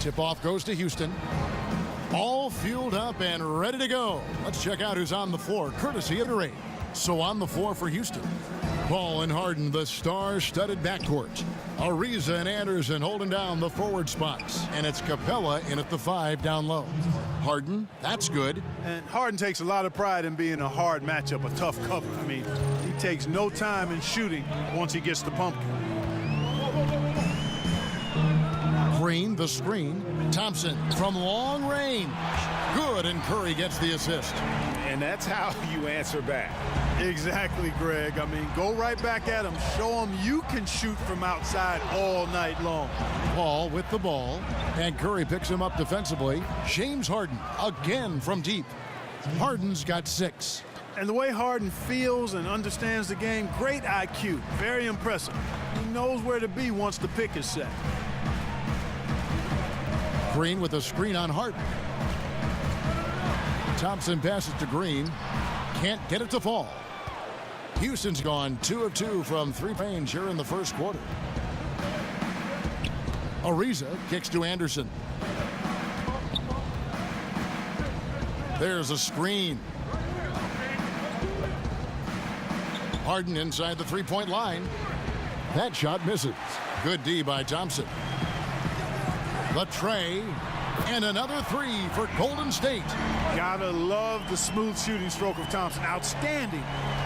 Tip-off goes to Houston. All fueled up and ready to go. Let's check out who's on the floor, courtesy of the Raid. So on the floor for Houston, Paul and Harden, the star-studded backcourt. Ariza and Anderson holding down the forward spots. And it's Capella in at the 5 down low. Harden, that's good. And Harden takes a lot of pride in being a hard matchup, a tough cover. I mean, he takes no time in shooting once he gets the pumpkin. Green, the screen. Thompson from long range. Good, and Curry gets the assist. And that's how you answer back. Exactly, Greg. I mean, go right back at him. Show him you can shoot from outside all night long. Paul with the ball, and Curry picks him up defensively. James Harden again from deep. Harden's got 6. And the way Harden feels and understands the game, great IQ. Very impressive. He knows where to be once the pick is set. Green with a screen on Harden. Thompson passes to Green. Can't get it to fall. Houston's gone 2 of 2 from 3 range here in the first quarter. Ariza kicks to Anderson. There's a screen. Harden inside the 3-point line. That shot misses. Good D by Thompson. The tray, and another 3 for Golden State. Gotta love the smooth shooting stroke of Thompson. Outstanding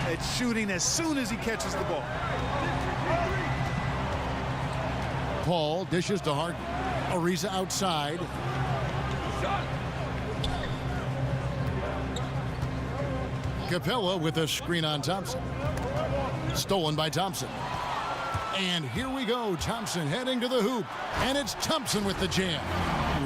at shooting as soon as he catches the ball. Paul dishes to Harden. Ariza outside. Capella with a screen on Thompson. Stolen by Thompson. And here we go. Thompson heading to the hoop. And it's Thompson with the jam.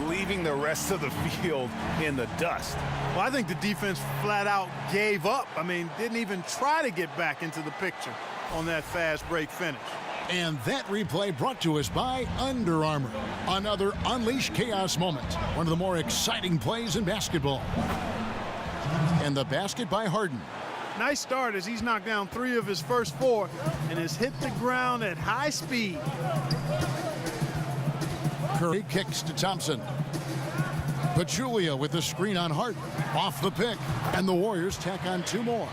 Leaving the rest of the field in the dust. Well, I think the defense flat out gave up. I mean, didn't even try to get back into the picture on that fast break finish. And that replay brought to us by Under Armour. Another Unleash Chaos moment. One of the more exciting plays in basketball. And the basket by Harden. Nice start as he's knocked down 3 of his first 4 and has hit the ground at high speed. Curry kicks to Thompson. Pachulia with the screen on Harden. Off the pick. And the Warriors tack on 2 more.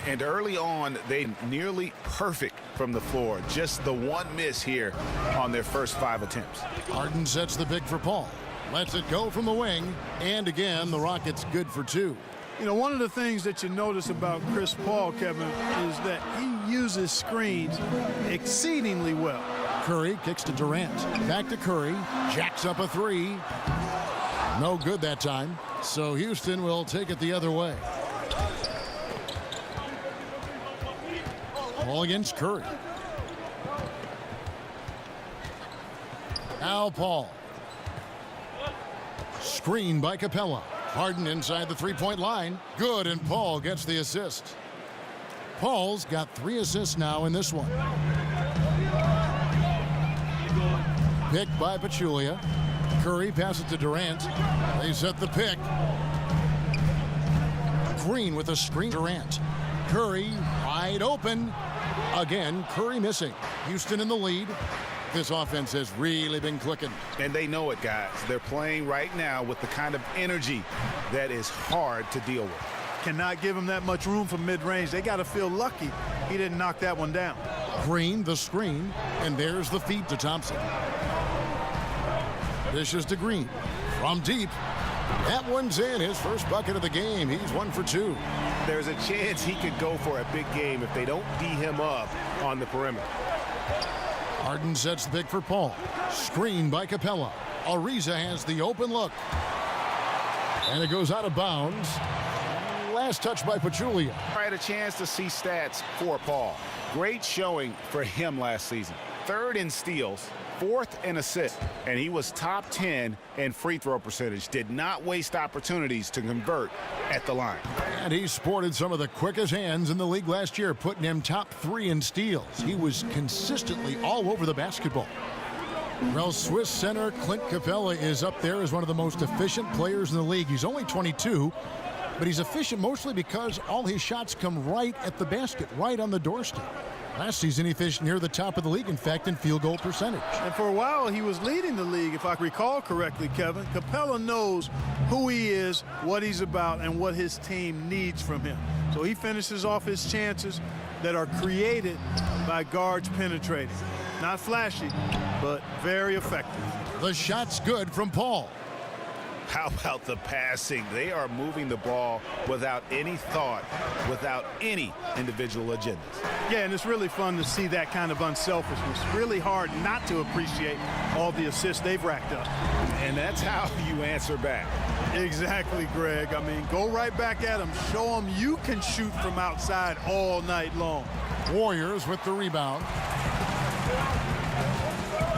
And early on, they nearly perfect from the floor. Just the one miss here on their first 5 attempts. Harden sets the pick for Paul. Lets it go from the wing. And again, the Rockets good for 2. You know, one of the things that you notice about Chris Paul, Kevin, is that he uses screens exceedingly well. Curry kicks to Durant. Back to Curry. Jacks up a 3. No good that time. So Houston will take it the other way. Ball against Curry. Now Paul. Screen by Capella. Harden inside the 3-point line. Good, and Paul gets the assist. Paul's got 3 assists now in this one. Pick by Pachulia. Curry passes to Durant. They set the pick. Green with a screen. Durant. Curry wide open. Again, Curry missing. Houston in the lead. This offense has really been clicking. And they know it, guys. They're playing right now with the kind of energy that is hard to deal with. Cannot give him that much room from mid-range. They got to feel lucky he didn't knock that one down. Green, the screen, and there's the feed to Thompson. Dishes to Green. From deep. That one's in. His first bucket of the game. He's 1 for 2. There's a chance he could go for a big game if they don't D him up on the perimeter. Harden sets the pick for Paul. Screen by Capella. Ariza has the open look. And it goes out of bounds. Last touch by Pachulia. I had a chance to see stats for Paul. Great showing for him last season. 3rd in steals, 4th in assists, and he was top 10 in free throw percentage. Did not waste opportunities to convert at the line. And he sported some of the quickest hands in the league last year, putting him top 3 in steals. He was consistently all over the basketball. Well, Swiss center Clint Capella is up there as one of the most efficient players in the league. He's only 22, but he's efficient mostly because all his shots come right at the basket, right on the doorstep. Last season, he finished near the top of the league, in fact, in field goal percentage. And for a while, he was leading the league, if I recall correctly, Kevin. Capella knows who he is, what he's about, and what his team needs from him. So he finishes off his chances that are created by guards penetrating. Not flashy, but very effective. The shot's good from Paul. How about the passing? They are moving the ball without any thought, without any individual agendas. Yeah, and it's really fun to see that kind of unselfishness. Really hard not to appreciate all the assists they've racked up. And that's how you answer back. Exactly, Greg. I mean, go right back at them. Show them you can shoot from outside all night long. Warriors with the rebound.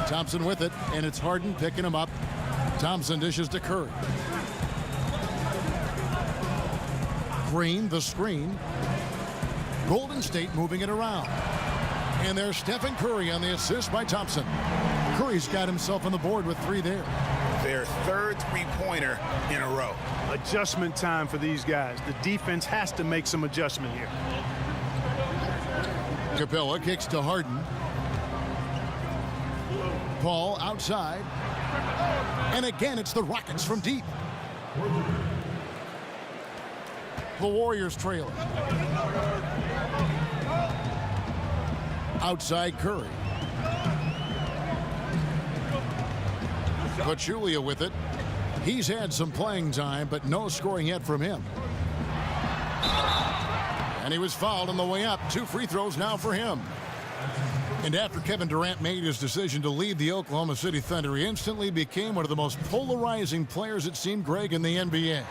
Thompson with it, and it's Harden picking him up. Thompson dishes to Curry. Green, the screen. Golden State moving it around. And there's Stephen Curry on the assist by Thompson. Curry's got himself on the board with 3 there. Their third three-pointer in a row. Adjustment time for these guys. The defense has to make some adjustment here. Capella kicks to Harden. Paul outside. And again, it's the Rockets from deep. The Warriors trailing. Outside Curry. Pachulia with it. He's had some playing time, but no scoring yet from him. And he was fouled on the way up. 2 free throws now for him. And after Kevin Durant made his decision to leave the Oklahoma City Thunder, he instantly became one of the most polarizing players, it seemed, Greg, in the NBA.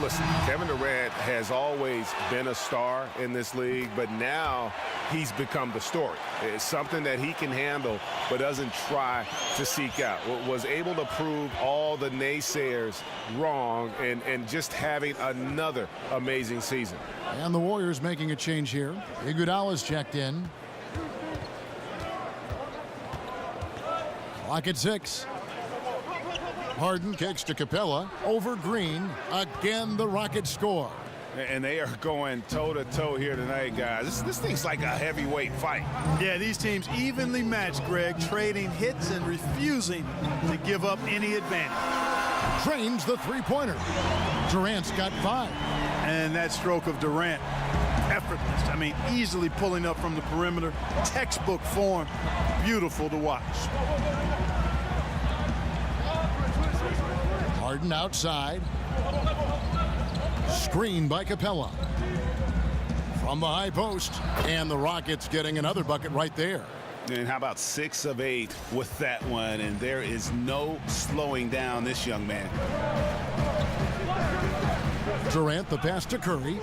Listen, Kevin Durant has always been a star in this league, but now he's become the story. It's something that he can handle but doesn't try to seek out. Was able to prove all the naysayers wrong and just having another amazing season. And the Warriors making a change here. Iguodala's checked in. Clock at 6. Harden kicks to Capella. Over Green. Again, the Rockets score. And they are going toe-to-toe here tonight, guys. This thing's like a heavyweight fight. Yeah, these teams evenly matched, Greg, trading hits and refusing to give up any advantage. Trains the three-pointer. Durant's got 5. And that stroke of Durant, effortless. I mean, easily pulling up from the perimeter. Textbook form. Beautiful to watch. Harden outside. Screen by Capella. From the high post. And the Rockets getting another bucket right there. And how about 6 of 8 with that one? And there is no slowing down this young man. Durant, the pass to Curry.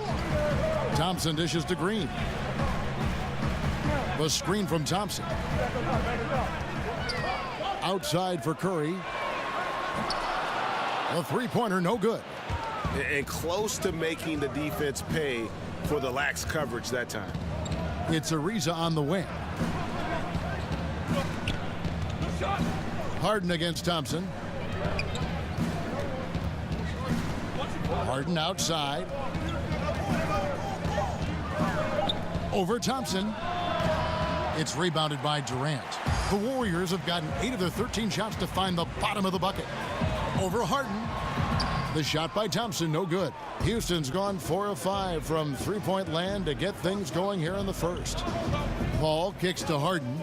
Thompson dishes to Green. The screen from Thompson. Outside for Curry. The three-pointer, no good. And close to making the defense pay for the lax coverage that time. It's Ariza on the wing. Harden against Thompson. Harden outside. Over Thompson. It's rebounded by Durant. The Warriors have gotten 8 of their 13 shots to find the bottom of the bucket. Over Harden. The shot by Thompson, no good. Houston's gone 4 of 5 from three-point land to get things going here in the first. Paul kicks to Harden.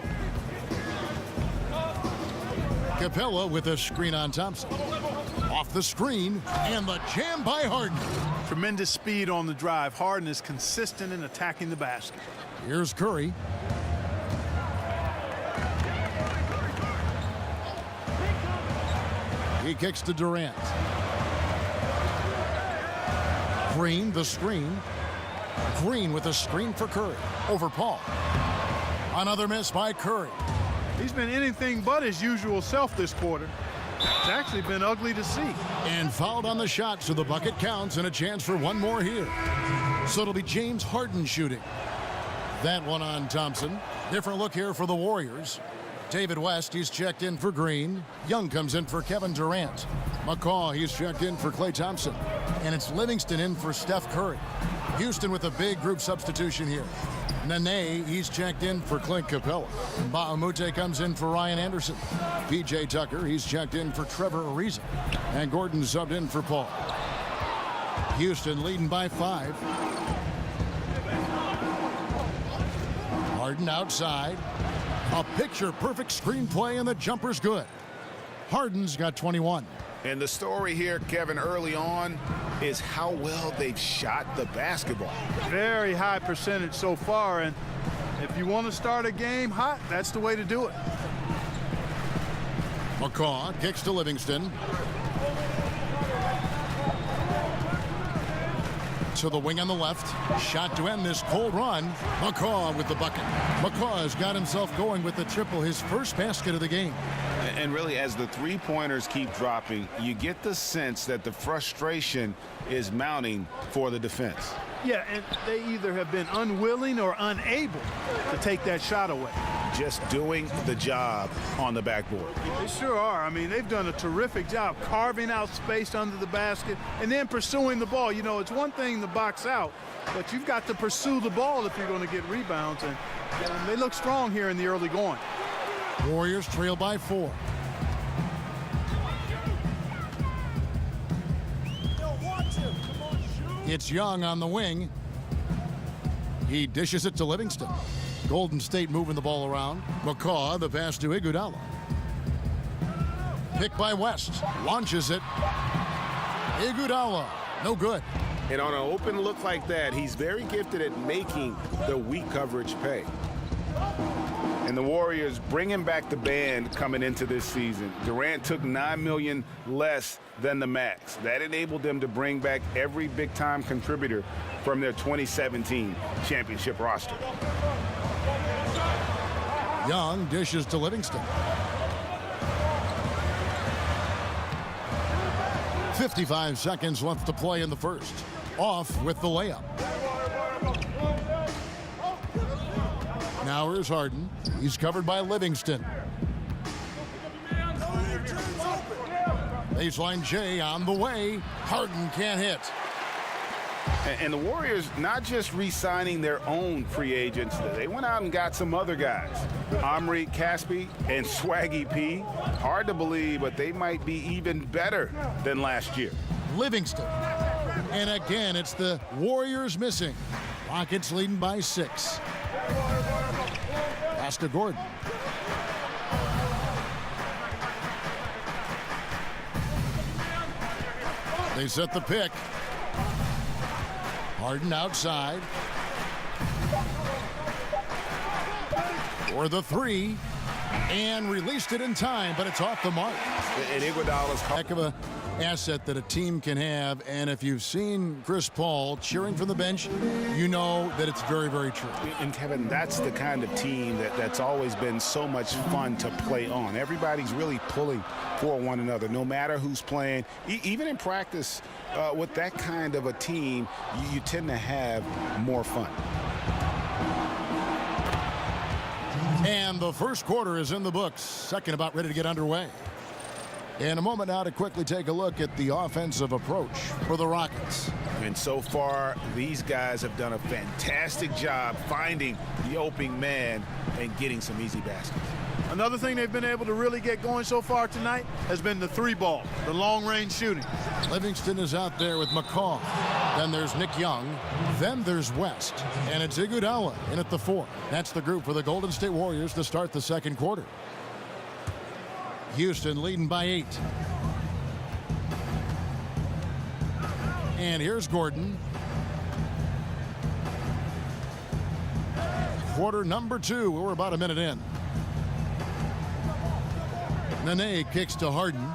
Capella with a screen on Thompson. Off the screen, and the jam by Harden. Tremendous speed on the drive. Harden is consistent in attacking the basket. Here's Curry. He kicks to Durant. Green, the screen. Green with a screen for Curry. Over Paul. Another miss by Curry. He's been anything but his usual self this quarter. It's actually been ugly to see. And fouled on the shot, so the bucket counts and a chance for one more here. So it'll be James Harden shooting. That one on Thompson. Different look here for the Warriors. David West, he's checked in for Green. Young comes in for Kevin Durant. McCaw, he's checked in for Klay Thompson. And it's Livingston in for Steph Curry. Houston with a big group substitution here. Nene, he's checked in for Clint Capella. Bahamute comes in for Ryan Anderson. P.J. Tucker, he's checked in for Trevor Ariza. And Gordon subbed in for Paul. Houston leading by 5. Harden outside. A picture-perfect screenplay, and the jumper's good. Harden's got 21. And the story here, Kevin, early on is how well they've shot the basketball. Very high percentage so far, and if you want to start a game hot, that's the way to do it. McCaw kicks to Livingston. To the wing on the left. Shot to end this cold run. McCaw with the bucket. McCaw has got himself going with the triple, his first basket of the game. And really, as the three-pointers keep dropping, you get the sense that the frustration is mounting for the defense. Yeah, and they either have been unwilling or unable to take that shot away. Just doing the job on the backboard. They sure are. I mean, they've done a terrific job carving out space under the basket and then pursuing the ball. You know, it's one thing to box out, but you've got to pursue the ball if you're going to get rebounds. And they look strong here in the early going. Warriors trail by 4. It's Young on the wing. He dishes it to Livingston. Golden State moving the ball around. McCaw, the pass to Iguodala. Pick by West. Launches it. Iguodala. No good. And on an open look like that, he's very gifted at making the weak coverage pay. And the Warriors bringing back the band coming into this season. Durant took $9 million less than the max. That enabled them to bring back every big-time contributor from their 2017 championship roster. Young dishes to Livingston. 55 seconds left to play in the first. Off with the layup. Now here's Harden. He's covered by Livingston. Baseline J on the way. Harden can't hit. And the Warriors not just re-signing their own free agents, they went out and got some other guys. Omri Caspi and Swaggy P. Hard to believe, but they might be even better than last year. Livingston. And again, it's the Warriors missing. Rockets leading by 6. Pass to Gordon. They set the pick. Harden outside. For the 3. And released it in time, but it's off the mark. And Iguodala's heck of a asset that a team can have, and if you've seen Chris Paul cheering from the bench, you know that it's very, very true. And Kevin, that's the kind of team that's always been so much fun to play on. Everybody's really pulling for one another, no matter who's playing. Even in practice with that kind of a team, you tend to have more fun. And the first quarter is in the books. Second about ready to get underway. In a moment now to quickly take a look at the offensive approach for the Rockets. And so far, these guys have done a fantastic job finding the opening man and getting some easy baskets. Another thing they've been able to really get going so far tonight has been the 3-ball, the long-range shooting. Livingston is out there with McCaw. Then there's Nick Young. Then there's West. And it's Iguodala in at the 4. That's the group for the Golden State Warriors to start the second quarter. Houston leading by 8. And here's Gordon. Quarter number 2. We're about a minute in. Nene kicks to Harden.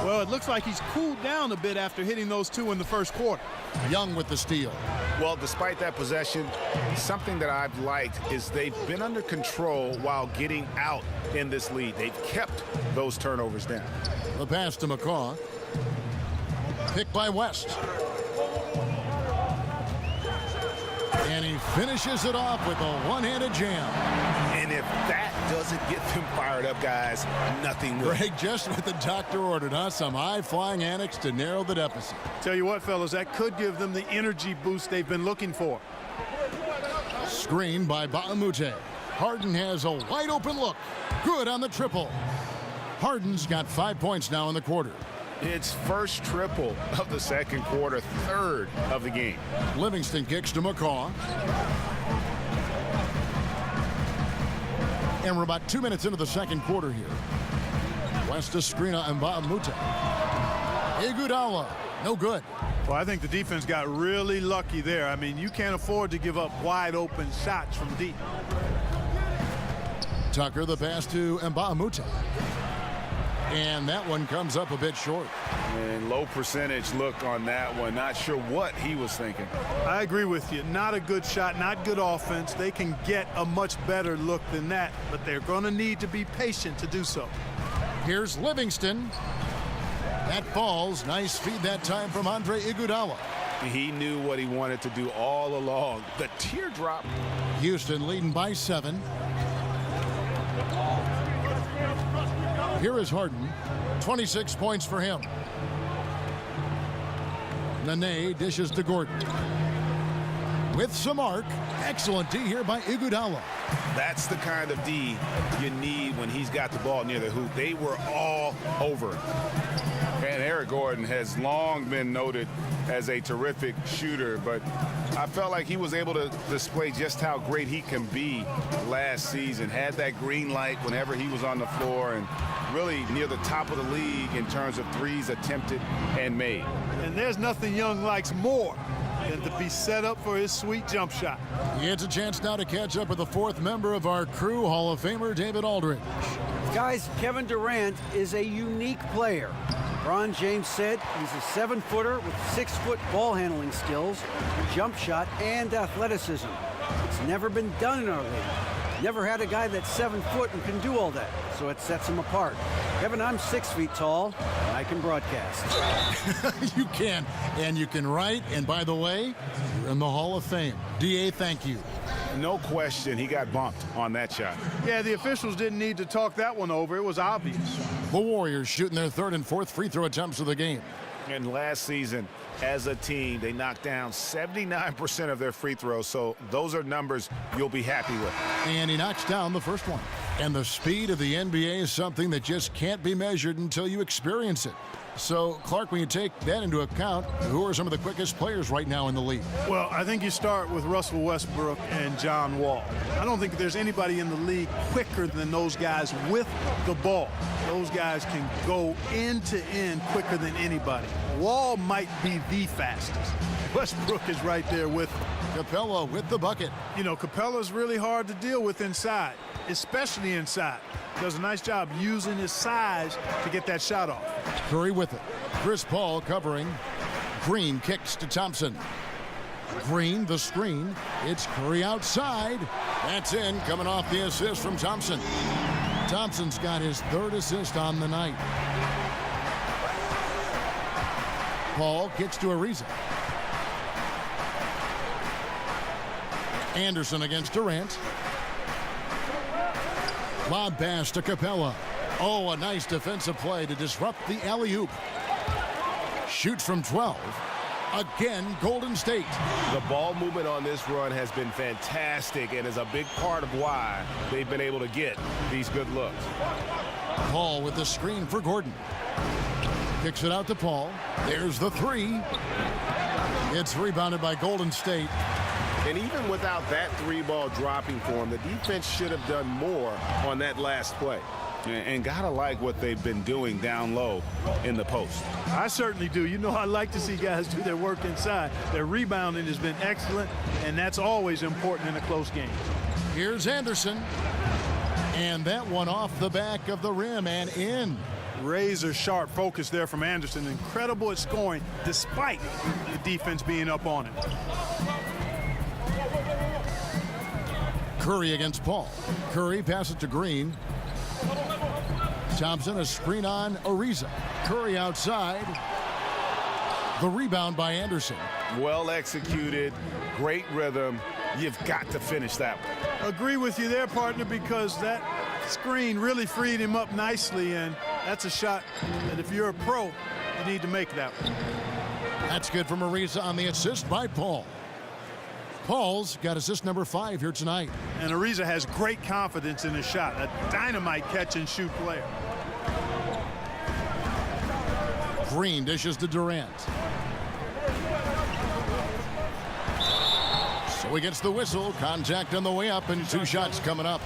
Well, it looks like he's cooled down a bit after hitting those 2 in the first quarter. Young with the steal. Well, despite that possession, something that I've liked is they've been under control while getting out in this lead. They've kept those turnovers down. The pass to McCaw. Picked by West. And he finishes it off with a one-handed jam. And if that doesn't get them fired up, guys, nothing will. Greg, just what the doctor ordered, huh? Some high-flying antics to narrow the deficit. Tell you what, fellas, that could give them the energy boost they've been looking for. Screen by Baamute. Harden has a wide open look. Good on the triple. Harden's got 5 points now in the quarter. It's first triple of the second quarter, third of the game. Livingston kicks to McCaw. And we're about 2 minutes into the second quarter here. West to Skrina and Baamute. Iguodala, no good. Well, I think the defense got really lucky there. I mean, you can't afford to give up wide open shots from deep. Tucker the pass to Baamute. And that one comes up a bit short. And low percentage look on that one. Not sure what he was thinking. I agree with you. Not a good shot, not good offense. They can get a much better look than that, but they're going to need to be patient to do so. Here's Livingston. That falls. Nice feed that time from Andre Iguodala. He knew what he wanted to do all along. The teardrop. Houston leading by 7. Here is Harden. 26 points for him. Nene dishes to Gordon. With some arc. Excellent D here by Iguodala. That's the kind of D you need when he's got the ball near the hoop. They were all over him. And Eric Gordon has long been noted as a terrific shooter, but I felt like he was able to display just how great he can be last season. Had that green light whenever he was on the floor and really near the top of the league in terms of threes attempted and made. And there's nothing Young likes more than to be set up for his sweet jump shot. He gets a chance now to catch up with the 4th member of our crew, Hall of Famer David Aldridge. Guys, Kevin Durant is a unique player. LeBron James said he's a 7-footer with 6-foot ball handling skills, jump shot, and athleticism. It's never been done in our league. Never had a guy that's 7 foot and can do all that, so it sets him apart. Kevin, I'm 6 feet tall, and I can broadcast. You can, and you can write, and by the way, you're in the Hall of Fame. DA, thank you. No question he got bumped on that shot. Yeah, the officials didn't need to talk that one over. It was obvious. The Warriors shooting their 3rd and 4th free throw attempts of the game. And last season, as a team, they knocked down 79% of their free throws, so those are numbers you'll be happy with. And he knocks down the first one. And the speed of the NBA is something that just can't be measured until you experience it. So, Clark, when you take that into account, who are some of the quickest players right now in the league? Well, I think you start with Russell Westbrook and John Wall. I don't think there's anybody in the league quicker than those guys with the ball. Those guys can go end to end quicker than anybody. Wall might be the fastest. Westbrook is right there with him. Capella with the bucket. You know, Capella's really hard to deal with inside, especially inside. Does a nice job using his size to get that shot off. Curry with it. Chris Paul covering. Green kicks to Thompson. Green, the screen. It's Curry outside. That's in, coming off the assist from Thompson. Thompson's got his 3rd assist on the night. Paul kicks to Ariza. Anderson against Durant. Lob pass to Capella. Oh, a nice defensive play to disrupt the alley-oop. Shoots from 12. Again, Golden State. The ball movement on this run has been fantastic and is a big part of why they've been able to get these good looks. Paul with the screen for Gordon. Kicks it out to Paul. There's the 3. It's rebounded by Golden State. And even without that 3-ball dropping for him, the defense should have done more on that last play. And gotta like what they've been doing down low in the post. I certainly do. You know, I like to see guys do their work inside. Their rebounding has been excellent, and that's always important in a close game. Here's Anderson. And that one off the back of the rim and in. Razor sharp focus there from Anderson. Incredible at scoring despite the defense being up on him. Curry against Paul. Curry passes to Green. Thompson, a screen on Ariza. Curry outside. The rebound by Anderson. Well executed, great rhythm. You've got to finish that one. Agree with you there, partner, because that screen really freed him up nicely, and that's a shot that if you're a pro, you need to make that one. That's good from Ariza on the assist by Paul. Paul's got assist number 5 here tonight. And Ariza has great confidence in his shot. A dynamite catch and shoot player. Green dishes to Durant. So he gets the whistle. Contact on the way up, and 2 shots coming up.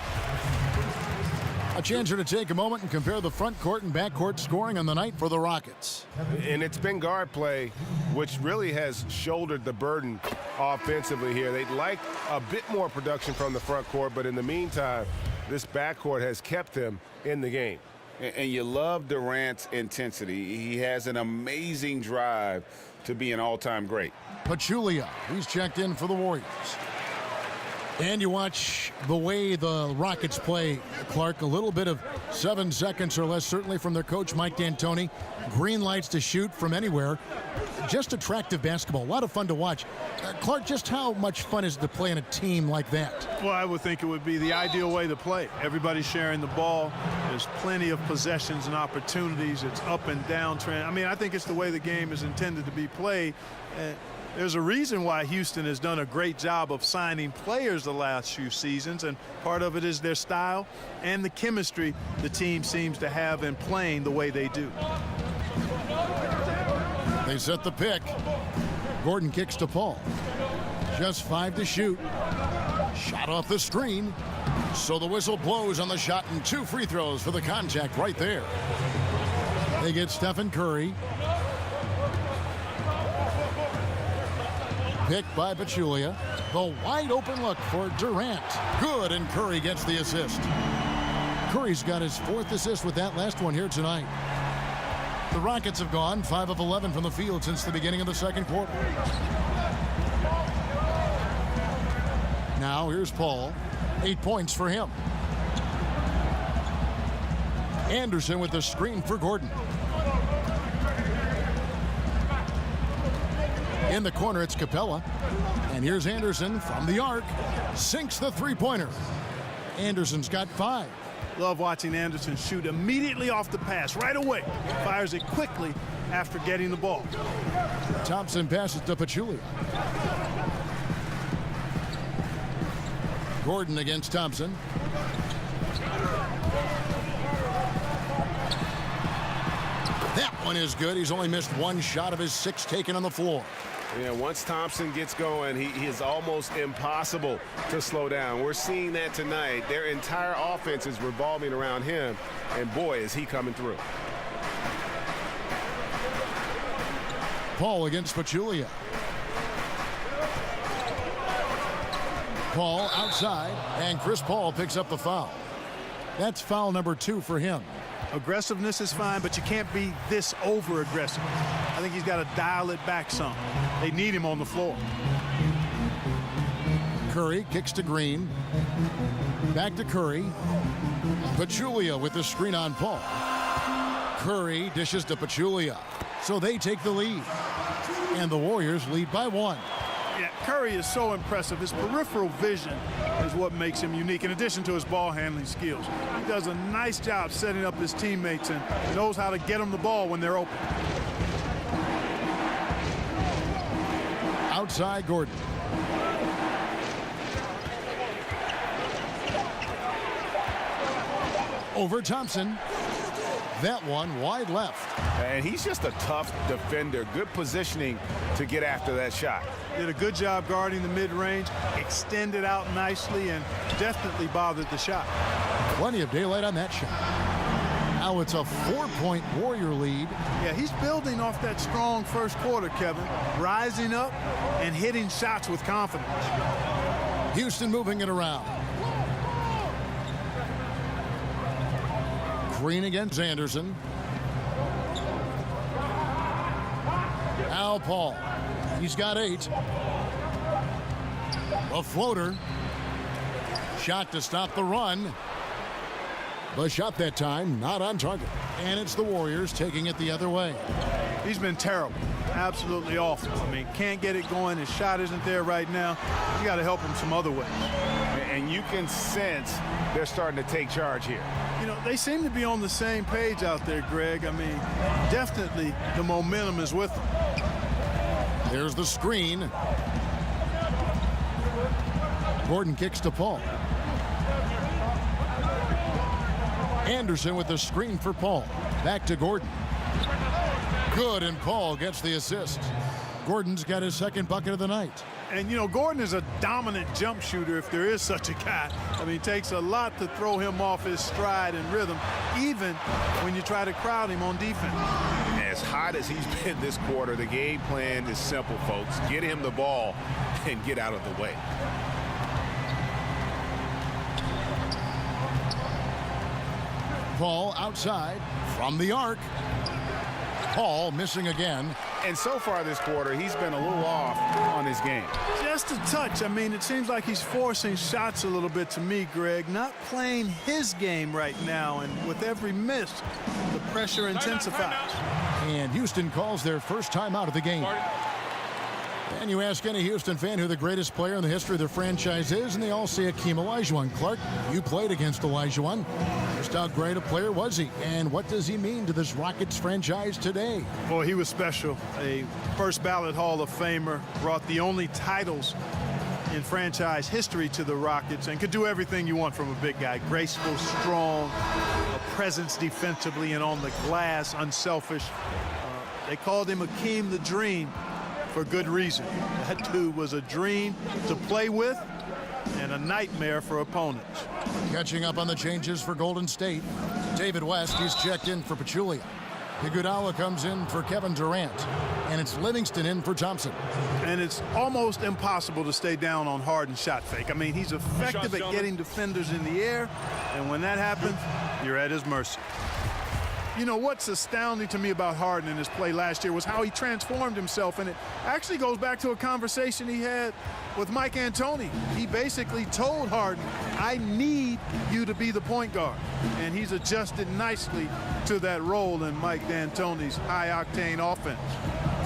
A chance here to take a moment and compare the front court and back court scoring on the night for the Rockets. And it's been guard play, which really has shouldered the burden offensively here. They'd like a bit more production from the front court, but in the meantime, this backcourt has kept them in the game. And you love Durant's intensity. He has an amazing drive to be an all-time great. Pachulia, he's checked in for the Warriors. And you watch the way the Rockets play, Clark, a little bit of 7 seconds or less, certainly from their coach, Mike D'Antoni. Green lights to shoot from anywhere. Just attractive basketball. A lot of fun to watch. Clark, just how much fun is it to play in a team like that? Well, I would think it would be the ideal way to play. Everybody's sharing the ball. There's plenty of possessions and opportunities. It's up and down trend. I mean, I think it's the way the game is intended to be played. There's a reason why Houston has done a great job of signing players the last few seasons, and part of it is their style and the chemistry the team seems to have in playing the way they do. They set the pick. Gordon kicks to Paul. Just 5 to shoot. Shot off the screen. So the whistle blows on the shot, and 2 free throws for the contact right there. They get Stephen Curry. Picked by Pachulia. The wide open look for Durant. Good, and Curry gets the assist. Curry's got his 4th assist with that last one here tonight. The Rockets have gone 5 of 11 from the field since the beginning of the second quarter. Now here's Paul. 8 points for him. Anderson with the screen for Gordon. In the corner, it's Capella. And here's Anderson from the arc. Sinks the 3-pointer. Anderson's got 5. Love watching Anderson shoot immediately off the pass, right away. Fires it quickly after getting the ball. Thompson passes to Pachulia. Gordon against Thompson. That one is good. He's only missed 1 shot of his 6 taken on the floor. Yeah, once Thompson gets going, he is almost impossible to slow down. We're seeing that tonight. Their entire offense is revolving around him, and boy, is he coming through. Paul against Pachulia. Paul outside, and Chris Paul picks up the foul. That's foul number 2 for him. Aggressiveness is fine, but you can't be this over-aggressive. I think he's got to dial it back some. They need him on the floor. Curry kicks to Green. Back to Curry. Pachulia with the screen on Paul. Curry dishes to Pachulia. So they take the lead. And the Warriors lead by 1. Yeah, Curry is so impressive. His peripheral vision is what makes him unique, in addition to his ball handling skills. He does a nice job setting up his teammates and knows how to get them the ball when they're open. Outside Gordon. Over Thompson. That one wide left. And he's just a tough defender. Good positioning to get after that shot. Did a good job guarding the mid-range, extended out nicely, and definitely bothered the shot. Plenty of daylight on that shot. Now it's a 4-point Warrior lead. Yeah, he's building off that strong first quarter, Kevin. Rising up and hitting shots with confidence. Houston moving it around. Green against Anderson. Al Paul. He's got 8. A floater. Shot to stop the run. The shot that time not on target. And it's the Warriors taking it the other way. He's been terrible. Absolutely awful. I mean, can't get it going. His shot isn't there right now. You got to help him some other ways. And you can sense they're starting to take charge here. You know, they seem to be on the same page out there, Greg. I mean, definitely the momentum is with them. There's the screen. Gordon kicks to Paul. Anderson with the screen for Paul. Back to Gordon. Good, and Paul gets the assist. Gordon's got his second bucket of the night. And, you know, Gordon is a dominant jump shooter if there is such a guy. I mean, it takes a lot to throw him off his stride and rhythm, even when you try to crowd him on defense. As hot as he's been this quarter, the game plan is simple, folks. Get him the ball and get out of the way. Paul outside from the arc. Paul missing again. And so far this quarter, he's been a little off on his game. Just a touch. I mean, it seems like he's forcing shots a little bit to me, Greg. Not playing his game right now, and with every miss, the pressure intensifies. And Houston calls their first timeout of the game. And you ask any Houston fan who the greatest player in the history of their franchise is, and they all say Hakeem Olajuwon. Clark, you played against Olajuwon. Just how great a player was he? And what does he mean to this Rockets franchise today? Boy, he was special. A first ballot Hall of Famer, brought the only titles in franchise history to the Rockets, and could do everything you want from a big guy. Graceful, strong, a presence defensively and on the glass, unselfish. They called him Hakeem the Dream for good reason. That dude was a dream to play with and a nightmare for opponents. Catching up on the changes for Golden State. David West, he's checked in for Pachulia. Iguodala comes in for Kevin Durant. And it's Livingston in for Thompson. And it's almost impossible to stay down on Harden's shot fake. I mean, he's effective at getting defenders in the air, and when that happens, you're at his mercy. You know, what's astounding to me about Harden in his play last year was how he transformed himself, and it actually goes back to a conversation he had with Mike D'Antoni. He basically told Harden, I need you to be the point guard, and he's adjusted nicely to that role in Mike D'Antoni's high-octane offense.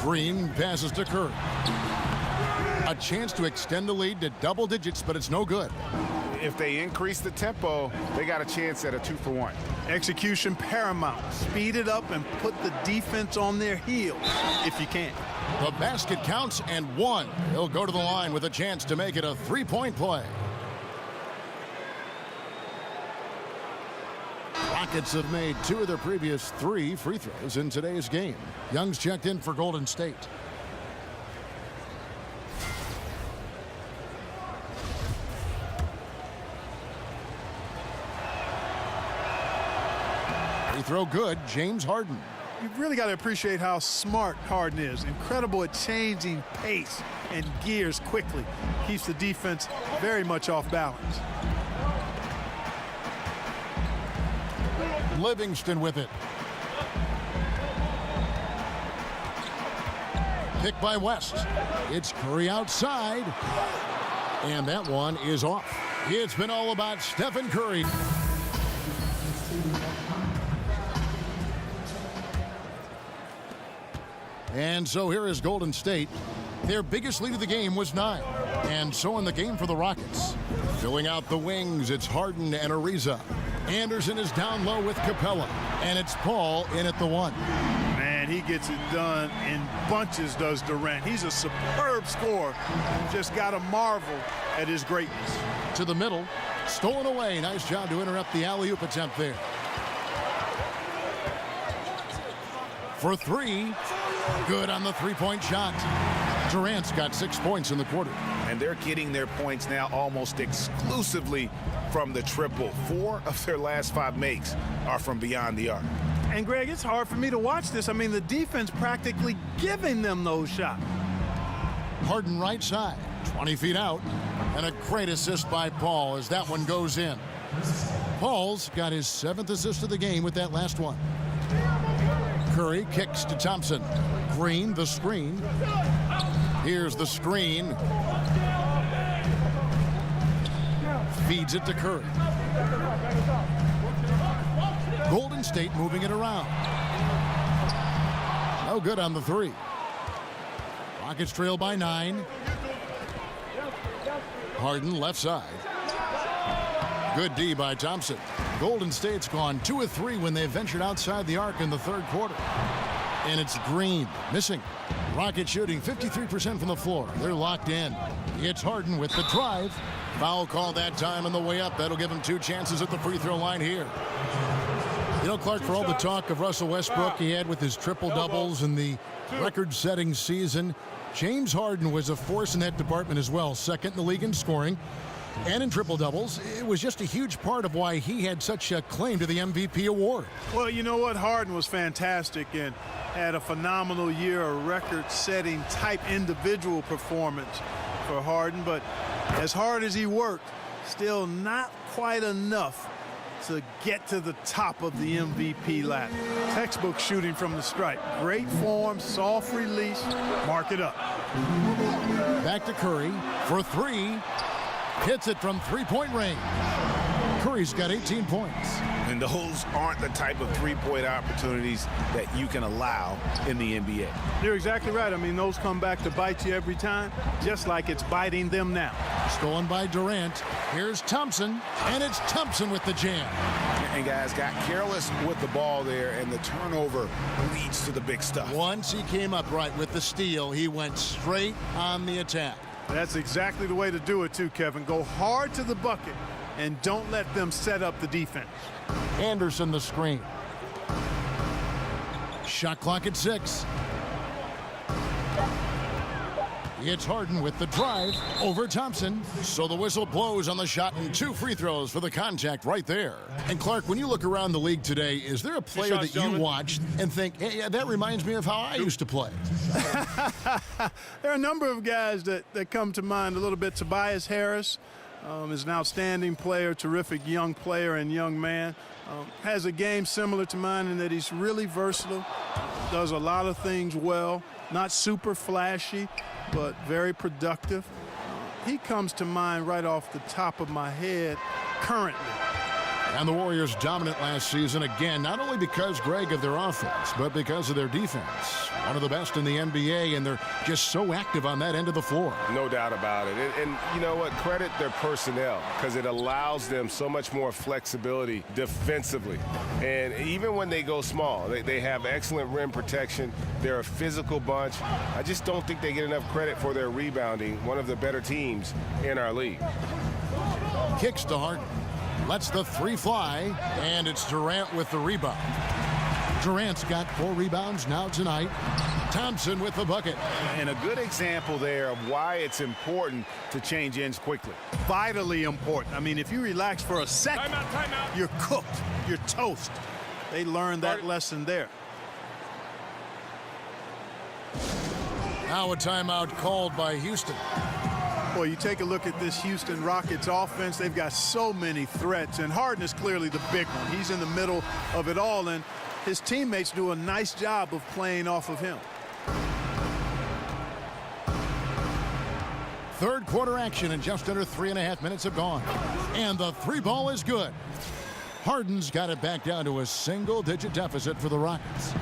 Green passes to Curry. A chance to extend the lead to double digits, but it's no good. If they increase the tempo, they got a chance at a 2-for-1. Execution paramount. Speed it up and put the defense on their heels if you can. The basket counts and one. He'll go to the line with a chance to make it a three-point play. Rockets have made 2 of their previous 3 free throws in today's game. Young's checked in for Golden State. Free throw good, James Harden. You've really got to appreciate how smart Harden is. Incredible at changing pace and gears quickly. Keeps the defense very much off balance. Livingston with it. Pick by West. It's Curry outside. And that one is off. It's been all about Stephen Curry. And so here is Golden State. Their biggest lead of the game was 9. And so in the game for the Rockets. Filling out the wings, it's Harden and Ariza. Anderson is down low with Capella. And it's Paul in at the 1. Man, he gets it done in bunches, does Durant. He's a superb scorer. Just got to marvel at his greatness. To the middle. Stolen away. Nice job to interrupt the alley-oop attempt there. For 3. Good on the three-point shot. Durant's got 6 points in the quarter. And they're getting their points now almost exclusively from the triple. 4 of their last 5 makes are from beyond the arc. And, Greg, it's hard for me to watch this. I mean, the defense practically giving them those shots. Harden right side, 20 feet out. And a great assist by Paul as that one goes in. Paul's got his 7th assist of the game with that last one. Curry kicks to Thompson. Green, the screen. Here's the screen. Feeds it to Curry. Golden State moving it around. No good on the 3. Rockets trail by 9. Harden left side. Good D by Thompson. Golden State's gone 2 of 3 when they ventured outside the arc in the 3rd quarter. And it's Green missing. Rocket shooting 53% from the floor. They're locked in. It's Harden with the drive. Foul call that time on the way up. That'll give him 2 chances at the free throw line here. You know, Clark, for all the talk of Russell Westbrook he had with his triple-doubles in the record-setting season, James Harden was a force in that department as well. Second in the league in scoring and in triple-doubles. It was just a huge part of why he had such a claim to the MVP award. Well, you know what? Harden was fantastic and had a phenomenal year, a record-setting type individual performance for Harden. But as hard as he worked, still not quite enough to get to the top of the MVP ladder. Textbook shooting from the stripe. Great form, soft release, mark it up. Back to Curry for 3. Hits it from three-point range. Curry's got 18 points. And those aren't the type of three-point opportunities that you can allow in the NBA. You're exactly right. I mean, those come back to bite you every time, just like it's biting them now. Stolen by Durant. Here's Thompson, and it's Thompson with the jam. And guys got careless with the ball there, and the turnover leads to the big stuff. Once he came up right with the steal, he went straight on the attack. That's exactly the way to do it, too, Kevin. Go hard to the bucket and don't let them set up the defense. Anderson the screen. Shot clock at 6. It's Harden with the drive over Thompson. So the whistle blows on the shot and 2 free throws for the contact right there. And Clark, when you look around the league today, is there a player that you watched and think, hey, yeah, that reminds me of how I used to play? There are a number of guys that come to mind a little bit. Tobias Harris is an outstanding player, terrific young player and young man. Has a game similar to mine in that he's really versatile, does a lot of things well, not super flashy, but very productive. He comes to mind right off the top of my head currently. And the Warriors dominant last season again, not only because, Greg, of their offense, but because of their defense. One of the best in the NBA, and they're just so active on that end of the floor. No doubt about it. And you know what? Credit their personnel, because it allows them so much more flexibility defensively. And even when they go small, they have excellent rim protection. They're a physical bunch. I just don't think they get enough credit for their rebounding. One of the better teams in our league. Kicks to Harden. Lets the 3 fly, and it's Durant with the rebound. Durant's got 4 rebounds now tonight. Thompson with the bucket. And a good example there of why it's important to change ends quickly. Vitally important. I mean, if you relax for a second, Timeout. you're cooked. You're toast. They learned that lesson there. Now a timeout called by Houston. Boy, you take a look at this Houston Rockets offense. They've got so many threats, and Harden is clearly the big one. He's in the middle of it all, and his teammates do a nice job of playing off of him. Third quarter action, and just under 3.5 minutes have gone. And the 3 ball is good. Harden's got it back down to a single-digit deficit for the Rockets.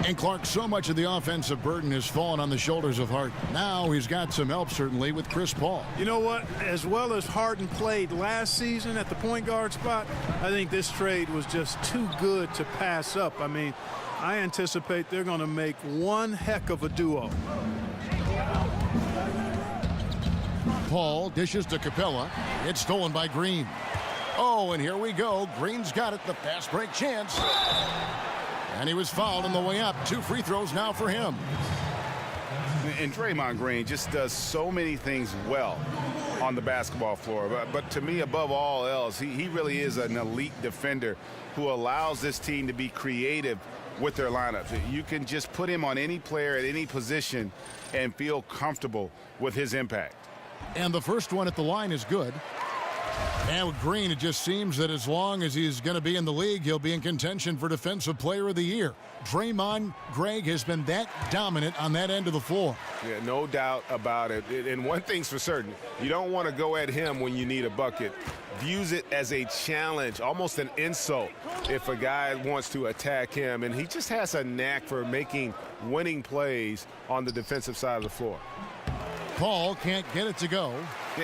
And Clark, so much of the offensive burden has fallen on the shoulders of Harden. Now he's got some help, certainly, with Chris Paul. You know what? As well as Harden played last season at the point guard spot, I think this trade was just too good to pass up. I mean, I anticipate they're going to make one heck of a duo. Paul dishes to Capella. It's stolen by Green. Oh, and here we go. Green's got it. The fast break chance. And he was fouled on the way up. 2 free throws now for him. And Draymond Green just does so many things well on the basketball floor. But to me, above all else, he really is an elite defender who allows this team to be creative with their lineups. You can just put him on any player at any position and feel comfortable with his impact. And the first one at the line is good. And with Green, it just seems that as long as he's going to be in the league, he'll be in contention for Defensive Player of the Year. Draymond, Greg, has been that dominant on that end of the floor. Yeah, no doubt about it. And one thing's for certain, you don't want to go at him when you need a bucket. Views it as a challenge, almost an insult if a guy wants to attack him. And he just has a knack for making winning plays on the defensive side of the floor. Paul can't get it to go.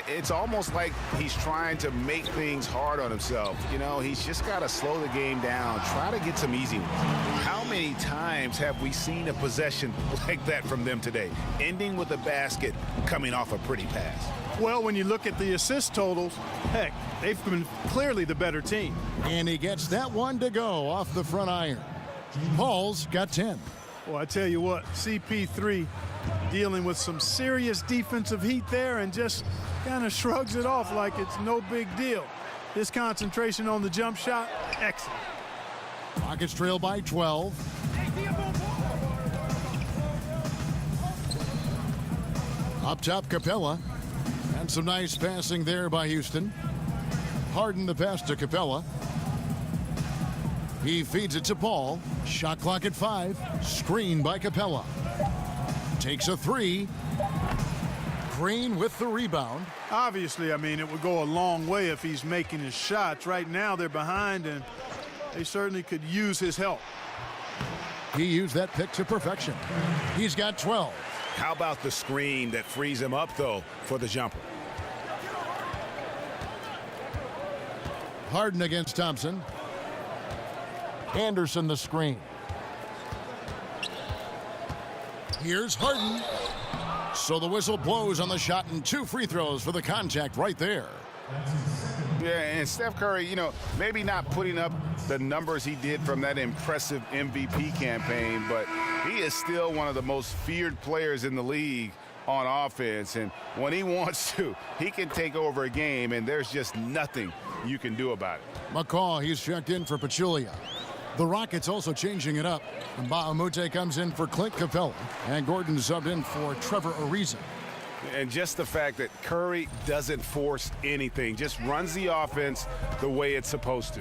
It's almost like he's trying to make things hard on himself. You know, he's just got to slow the game down, try to get some easy ones. How many times have we seen a possession like that from them today, ending with a basket coming off a pretty pass? Well, when you look at the assist totals, heck, they've been clearly the better team. And he gets that one to go off the front iron. Paul's got 10. Well, I tell you what, CP3 dealing with some serious defensive heat there and just kind of shrugs it off like it's no big deal. His concentration on the jump shot, excellent. Rockets trail by 12. Up top, Capella. And some nice passing there by Houston. Harden the pass to Capella. He feeds it to Paul. Shot clock at 5. Screen by Capella. Takes a 3. Green with the rebound. Obviously, I mean, it would go a long way if he's making his shots. Right now, they're behind, and they certainly could use his help. He used that pick to perfection. He's got 12. How about the screen that frees him up, though, for the jumper? Harden against Thompson. Anderson the screen. Here's Harden. So the whistle blows on the shot and 2 free throws for the contact right there. Yeah, and Steph Curry, you know, maybe not putting up the numbers he did from that impressive MVP campaign, but he is still one of the most feared players in the league on offense. And when he wants to, he can take over a game, and there's just nothing you can do about it. McCaw, he's checked in for Pachulia. The Rockets also changing it up. Mbah-a-Moute comes in for Clint Capella, and Gordon subbed in for Trevor Ariza. And just the fact that Curry doesn't force anything, just runs the offense the way it's supposed to.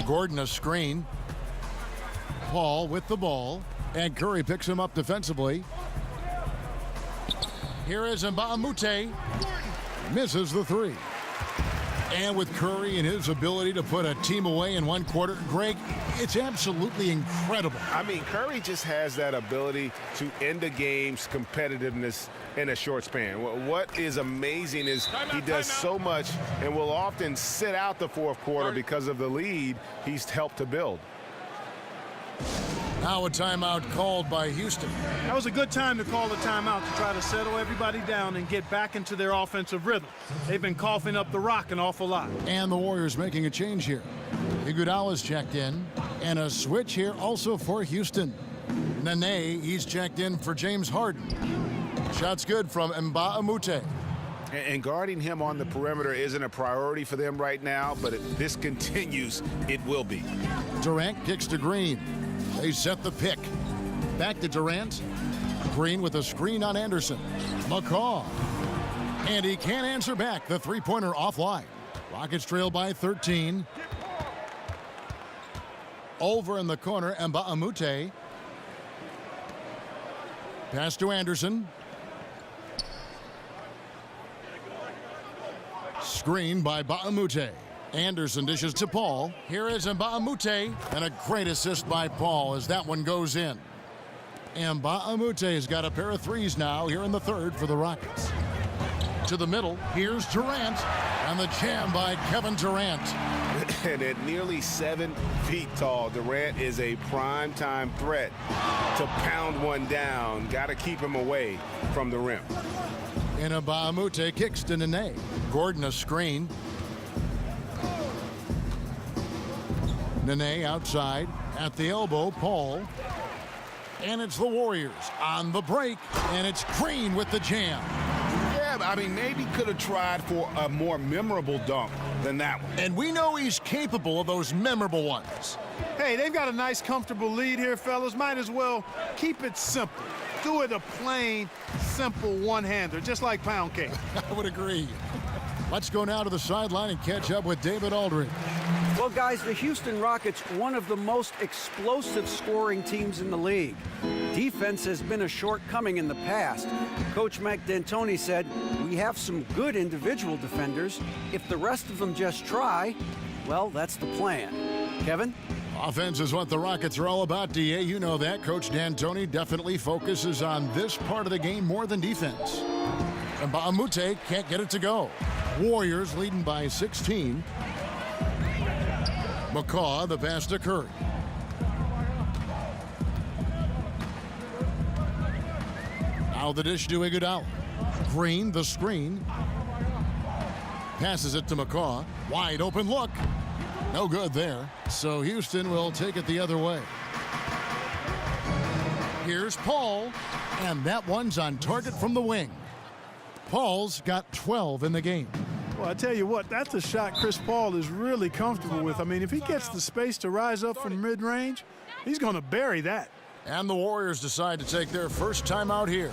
Gordon a screen. Paul with the ball, and Curry picks him up defensively. Here is Mbah-a-Moute. Misses the 3. And with Curry and his ability to put a team away in 1 quarter, Greg, it's absolutely incredible. I mean, Curry just has that ability to end a game's competitiveness in a short span. What is amazing is he does so much and will often sit out the 4th quarter because of the lead he's helped to build. Now a timeout called by Houston. That was a good time to call the timeout to try to settle everybody down and get back into their offensive rhythm. They've been coughing up the rock an awful lot. And the Warriors making a change here. Iguodala's checked in, and a switch here also for Houston. Nene, he's checked in for James Harden. Shots good from Mbah-a-Moute. And guarding him on the perimeter isn't a priority for them right now, but if this continues, it will be. Durant kicks to Green. They set the pick. Back to Durant. Green with a screen on Anderson. McCaw. And he can't answer back. The 3-pointer offline. Rockets trail by 13. Over in the corner, Mbah-a-Moute. Pass to Anderson. Screen by Mbah-a-Moute. Anderson dishes to Paul. Here is Mbah-a-Moute, and a great assist by Paul as that one goes in. Mbah-a-Moute has got a pair of 3s now here in the 3rd for the Rockets. To the middle, here's Durant, and the jam by Kevin Durant. And at nearly 7 feet tall, Durant is a prime-time threat to pound one down. Got to keep him away from the rim. And Mbah-a-Moute kicks to Nene. Gordon a screen. Nene outside at the elbow, Paul. And it's the Warriors on the break, and it's Green with the jam. Yeah, I mean, maybe could have tried for a more memorable dunk than that one. And we know he's capable of those memorable ones. Hey, they've got a nice, comfortable lead here, fellas. Might as well keep it simple. Do it a plain, simple one-hander, just like pound cake. I would agree. Let's go now to the sideline and catch up with David Aldridge. Well, guys, the Houston Rockets, one of the most explosive scoring teams in the league. Defense has been a shortcoming in the past. Coach Mike D'Antoni said, we have some good individual defenders. If the rest of them just try, well, that's the plan. Kevin? Offense is what the Rockets are all about, DA. You know that. Coach D'Antoni definitely focuses on this part of the game more than defense. And Mbah a Moute can't get it to go. Warriors leading by 16. McCaw, the pass to Curry. Now the dish to Iguodala. Green, the screen. Passes it to McCaw. Wide open look. No good there. So Houston will take it the other way. Here's Paul. And that one's on target from the wing. Paul's got 12 in the game. Well, I tell you what, that's a shot Chris Paul is really comfortable with. I mean, if he gets the space to rise up from mid-range, he's going to bury that. And the Warriors decide to take their first time out here.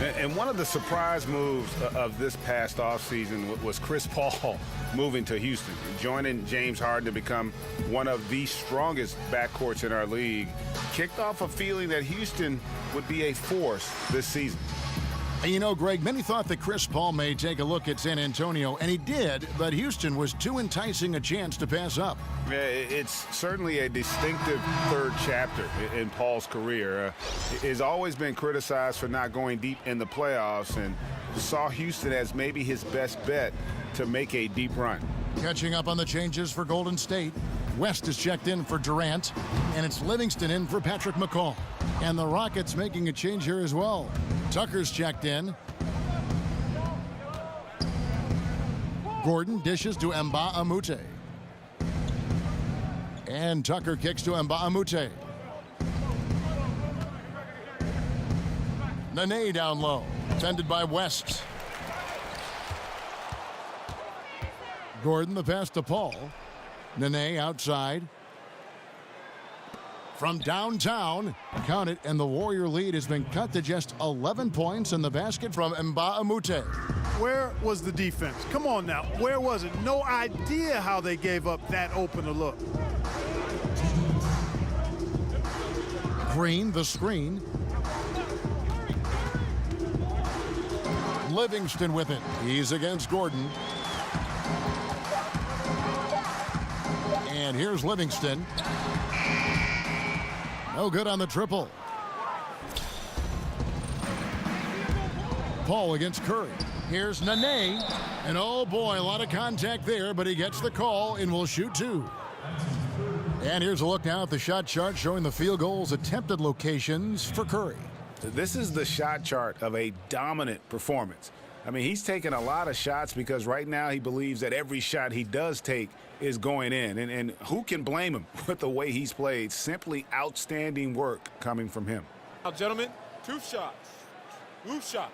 And one of the surprise moves of this past offseason was Chris Paul moving to Houston, joining James Harden to become one of the strongest backcourts in our league. Kicked off a feeling that Houston would be a force this season. And you know, Greg, many thought that Chris Paul may take a look at San Antonio, and he did, but Houston was too enticing a chance to pass up. Yeah, it's certainly a distinctive third chapter in Paul's career. He's always been criticized for not going deep in the playoffs, and saw Houston as maybe his best bet to make a deep run. Catching up on the changes for Golden State. West is checked in for Durant, and it's Livingston in for Patrick McCaw. And the Rockets making a change here as well. Tucker's checked in. Gordon dishes to Mbah a Moute. And Tucker kicks to Mbah a Moute. Nene down low, tended by West. Gordon the pass to Paul. Nene outside. From downtown, count it, and the Warrior lead has been cut to just 11 points in the basket from Mbah a Moute. Where was the defense? Come on now. Where was it? No idea how they gave up that open a look. Green, the screen. Livingston with it. He's against Gordon. And here's Livingston. No good on the triple. Paul against Curry. Here's Nene. And oh boy, a lot of contact there, but he gets the call and will shoot two. And here's a look now at the shot chart showing the field goals attempted locations for Curry. This is the shot chart of a dominant performance. I mean, he's taking a lot of shots because right now he believes that every shot he does take is going in. And who can blame him with the way he's played? Simply outstanding work coming from him. Now, gentlemen, 2 shots. 2 shots.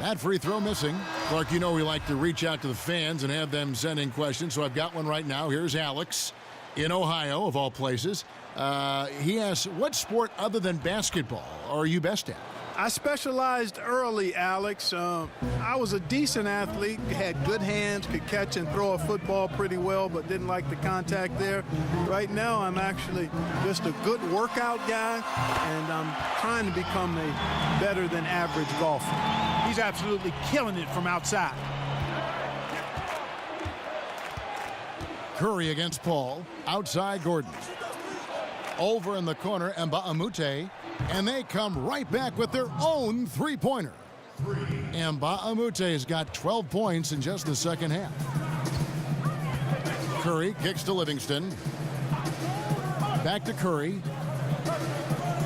That free throw missing. Clark, you know we like to reach out to the fans and have them send in questions, so I've got one right now. Here's Alex in Ohio, of all places. He asks, what sport other than basketball are you best at? I specialized early, Alex. I was a decent athlete, had good hands, could catch and throw a football pretty well, but didn't like the contact there. Right now, I'm actually just a good workout guy, and I'm trying to become a better than average golfer. He's absolutely killing it from outside. Curry against Paul. Outside Gordon. Over in the corner, Mbah a Moute. And they come right back with their own three-pointer. Mbah a Moute has got 12 points in just the second half. Curry kicks to Livingston. Back to Curry.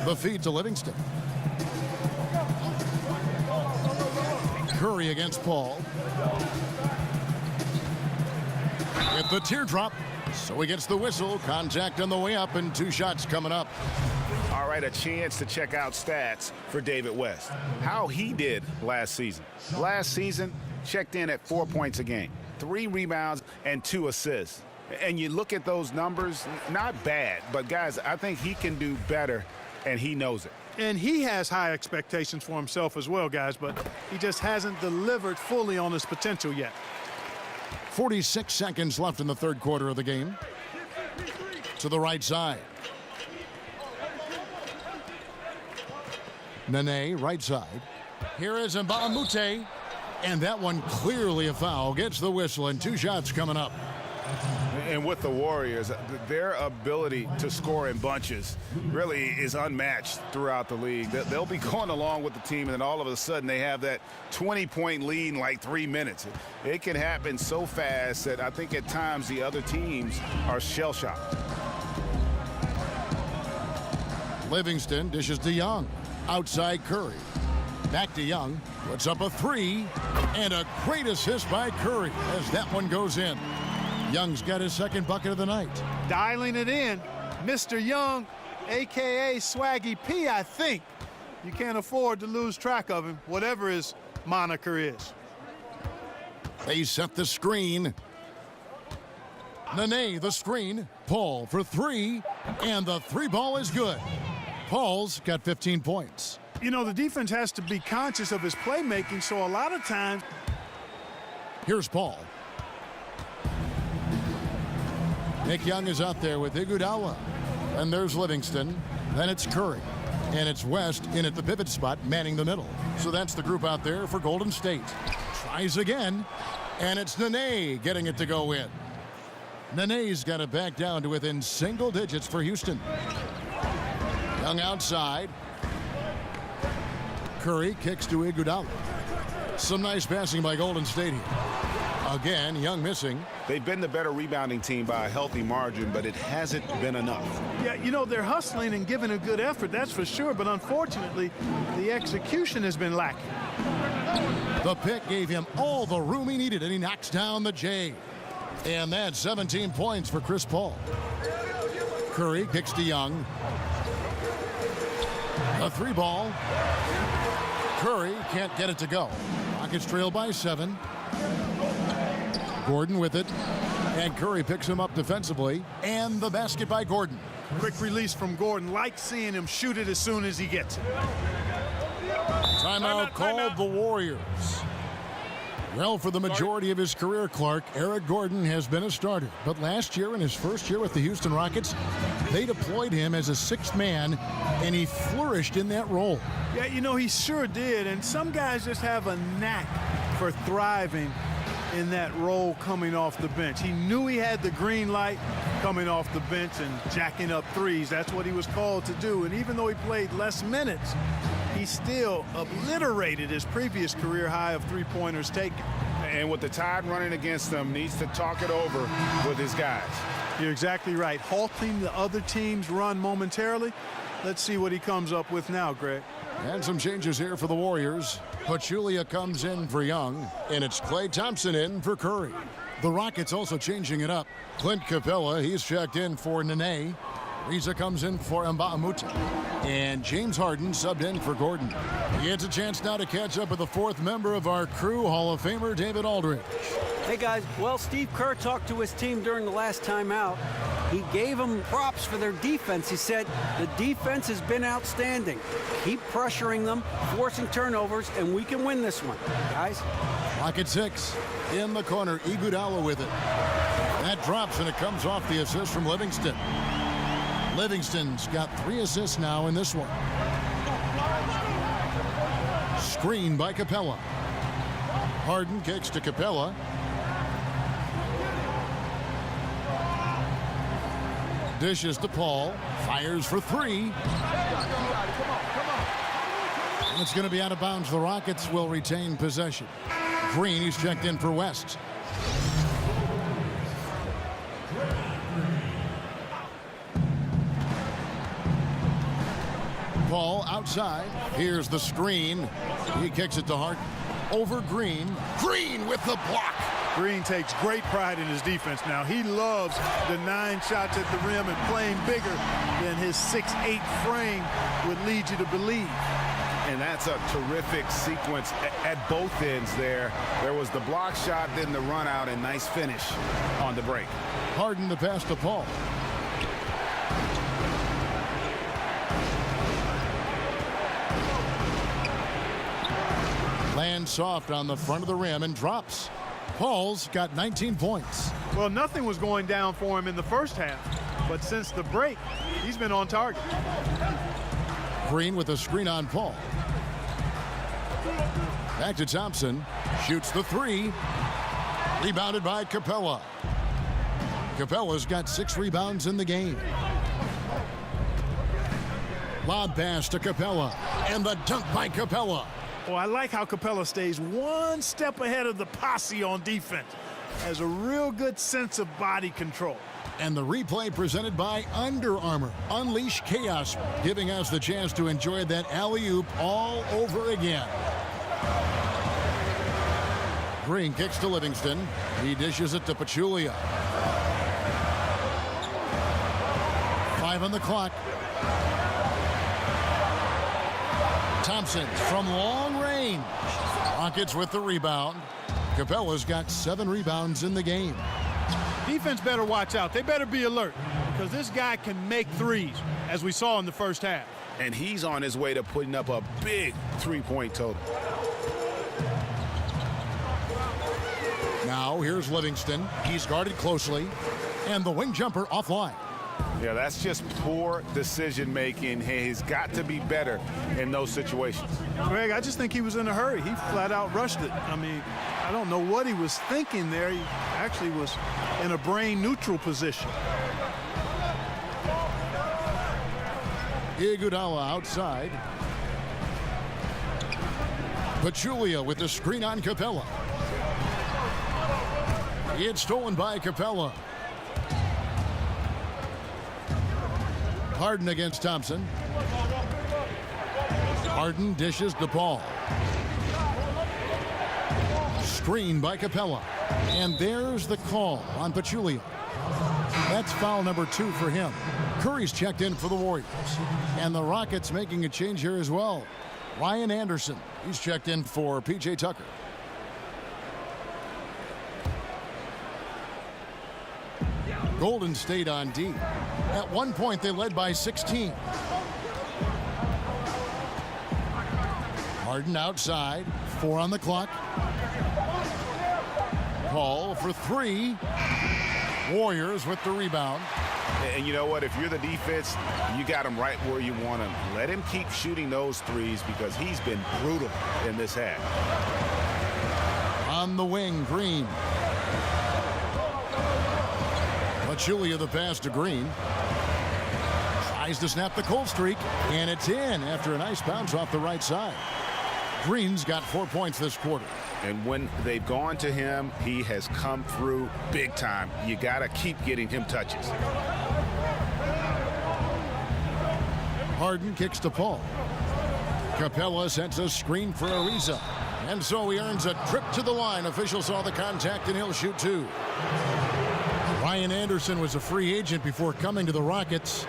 The feed to Livingston. Curry against Paul. With the teardrop. So he gets the whistle. Contact on the way up and 2 shots coming up. All right, a chance to check out stats for David West. How he did last season. Last season, checked in at 4 points a game, 3 rebounds, and 2 assists. And you look at those numbers, not bad, but guys, I think he can do better, and he knows it. And he has high expectations for himself as well, guys, but he just hasn't delivered fully on his potential yet. 46 seconds left in the third quarter of the game. To the right side. Nene, right side. Here is Mbamute. And that one clearly a foul. Gets the whistle, and 2 shots coming up. And with the Warriors, their ability to score in bunches really is unmatched throughout the league. They'll be going along with the team, and then all of a sudden they have that 20-point lead in like 3 minutes. It can happen so fast that I think at times the other teams are shell-shocked. Livingston dishes to Young. Outside Curry. Back to Young. Puts up a 3. And a great assist by Curry as that one goes in. Young's got his second bucket of the night. Dialing it in, Mr. Young, a.k.a. Swaggy P, I think. You can't afford to lose track of him, whatever his moniker is. They set the screen. Nene, the screen. Paul for 3. And the 3 ball is good. Paul's got 15 points. You know, the defense has to be conscious of his playmaking, so a lot of times. Here's Paul. Nick Young is out there with Iguodala. And there's Livingston. Then it's Curry. And it's West in at the pivot spot, manning the middle. So that's the group out there for Golden State. Tries again. And it's Nene getting it to go in. Nene's got it back down to within single digits for Houston. Young outside. Curry kicks to Iguodala. Some nice passing by Golden State here. Again, Young missing. They've been the better rebounding team by a healthy margin, but it hasn't been enough. Yeah, you know, they're hustling and giving a good effort, that's for sure, but unfortunately, the execution has been lacking. The pick gave him all the room he needed, and he knocks down the J. And that's 17 points for Chris Paul. Curry kicks to Young. A 3 ball. Curry can't get it to go. Rockets trail by 7. Gordon with it. And Curry picks him up defensively. And the basket by Gordon. Quick release from Gordon. Like seeing him shoot it as soon as he gets it. Timeout called the Warriors. Well, for the majority of his career, Clark, Eric Gordon has been a starter. But last year, in his first year with the Houston Rockets, they deployed him as a 6th man, and he flourished in that role. Yeah, you know, he sure did. And some guys just have a knack for thriving in that role coming off the bench. He knew he had the green light coming off the bench and jacking up threes. That's what he was called to do. And even though he played less minutes, he still obliterated his previous career high of 3-pointers taken. And with the tide running against them, needs to talk it over with his guys. You're exactly right. Halting the other team's run momentarily. Let's see what he comes up with now, Greg. And some changes here for the Warriors. Pachulia comes in for Young, and it's Klay Thompson in for Curry. The Rockets also changing it up. Clint Capella, he's checked in for Nene. Riza comes in for Mbamute. And James Harden subbed in for Gordon. He gets a chance now to catch up with the 4th member of our crew, Hall of Famer David Aldridge. Hey, guys. Well, Steve Kerr talked to his team during the last timeout. He gave them props for their defense. He said, the defense has been outstanding. Keep pressuring them, forcing turnovers, and we can win this one, guys. Rocket 6 in the corner. Iguodala with it. That drops, and it comes off the assist from Livingston. Livingston's got 3 assists now in this one. Screen by Capella. Harden kicks to Capella. Dishes to Paul. Fires for 3. And it's going to be out of bounds. The Rockets will retain possession. Green, he's checked in for West. Paul outside. Here's the screen. He kicks it to Harden. Over Green. Green with the block. Green takes great pride in his defense now. He loves the 9 shots at the rim and playing bigger than his 6'8" frame would lead you to believe. And that's a terrific sequence at both ends there. There was the block shot, then the run out, and nice finish on the break. Harden the pass to Paul. Lands soft on the front of the rim and drops. Paul's got 19 points. Well, nothing was going down for him in the first half, but since the break, he's been on target. Green with a screen on Paul. Back to Thompson. Shoots the three. Rebounded by Capella. Capella's got 6 rebounds in the game. Lob pass to Capella. And the dunk by Capella. Oh, I like how Capella stays one step ahead of the posse on defense. Has a real good sense of body control. And the replay presented by Under Armour. Unleash chaos, giving us the chance to enjoy that alley-oop all over again. Green kicks to Livingston. He dishes it to Pachulia. 5 on the clock. Thompson from long range. Rockets with the rebound. Capella's got 7 rebounds in the game. Defense better watch out. They better be alert because this guy can make threes, as we saw in the first half. And he's on his way to putting up a big 3-point total. Now here's Livingston. He's guarded closely. And the wing jumper offline. Yeah, that's just poor decision making. He's got to be better in those situations. Greg, I just think he was in a hurry. He flat out rushed it. I mean, I don't know what he was thinking there. He actually was in a brain neutral position. Iguodala outside. Pachulia with the screen on Capella. It's stolen by Capella. Harden against Thompson. Harden dishes to Paul. Screen by Capella. And there's the call on Pachulia. That's foul number 2 for him. Curry's checked in for the Warriors. And the Rockets making a change here as well. Ryan Anderson, he's checked in for P.J. Tucker. Golden State on D. At one point, they led by 16. Harden outside. 4 on the clock. Paul for 3. Warriors with the rebound. And you know what? If you're the defense, you got him right where you want him. Let him keep shooting those threes because he's been brutal in this half. On the wing, Green. Pachulia the pass to Green. Tries to snap the cold streak, and it's in after a nice bounce off the right side. Green's got 4 points this quarter. And when they've gone to him, he has come through big time. You got to keep getting him touches. Harden kicks to Paul. Capella sets a screen for Ariza. And so he earns a trip to the line. Official saw the contact, and he'll shoot 2. Ryan Anderson was a free agent before coming to the Rockets.